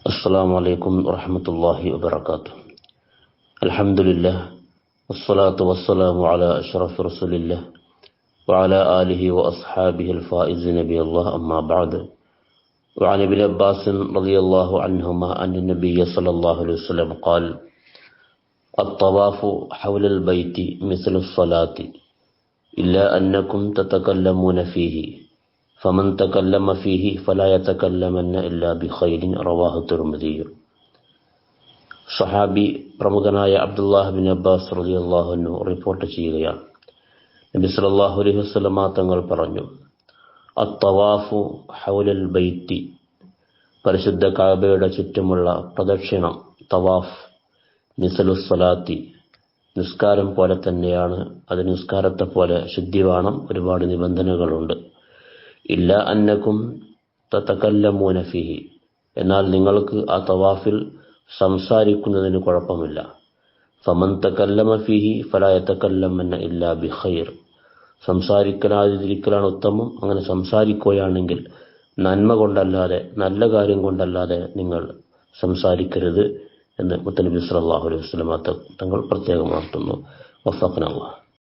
السلام عليكم ورحمة الله وبركاته. الحمد لله والصلاة والسلام على أشرف رسول الله وعلى آله وأصحابه الفائزين بالله، أما بعد. وعن ابن عباس رضي الله عنهما أن النبي صلى الله عليه وسلم قال: الطواف حول البيت مثل الصلاة إلا أنكم تتكلمون فيه فمن تكلم فيه فلا يتكلمن إلا بخير. رواه الترمذي. സഹാബി പ്രമുഖനായ Abdullah bin Abbas റളിയല്ലാഹു അൻഹു റിപ്പോർട്ട് ചെയ്യുകയാണ്, നബി സല്ലല്ലാഹു അലൈഹി വസല്ലമ തങ്ങൾ പറഞ്ഞു: അത്തവാഫു ഹൗലൽ ബൈത്തി, പരിശുദ്ധ കഅബയുടെ ചുറ്റുമുള്ള പ്രദക്ഷിണം, തവാഫ്, മിസ്ലുസ് സ്വലാത്തി, നിസ്കാരം പോലെ തന്നെയാണ്. അത് നിസ്കാരത്തെ പോലെ ശുദ്ധി വേണം, ഒരുപാട് നിബന്ധനകളുണ്ട്. ഇല്ല അന്നക്കും തതകല്ലമൂന ഫീഹി, എന്നാൽ നിങ്ങൾക്ക് ആ തവാഫിൽ സംസാരിക്കുന്നതിന് കുഴപ്പമില്ല. ഫമൻ തകല്ലമ ഫീഹി ഫലാ യതകല്ലമന്ന ഇല്ലാ ബിഖൈർ, സംസാരിക്കാതിരിക്കലാണ് ഉത്തമം. അങ്ങനെ സംസാരിക്കുകയാണെങ്കിൽ നന്മ കൊണ്ടല്ലാതെ, നല്ല കാര്യം കൊണ്ടല്ലാതെ നിങ്ങൾ സംസാരിക്കരുത് എന്ന് മുത്തനബി സല്ലല്ലാഹു അലൈഹി വസല്ലം തങ്ങൾ പ്രത്യേകം ഉണർത്തുന്നു. വഫഖന അല്ലാഹ്.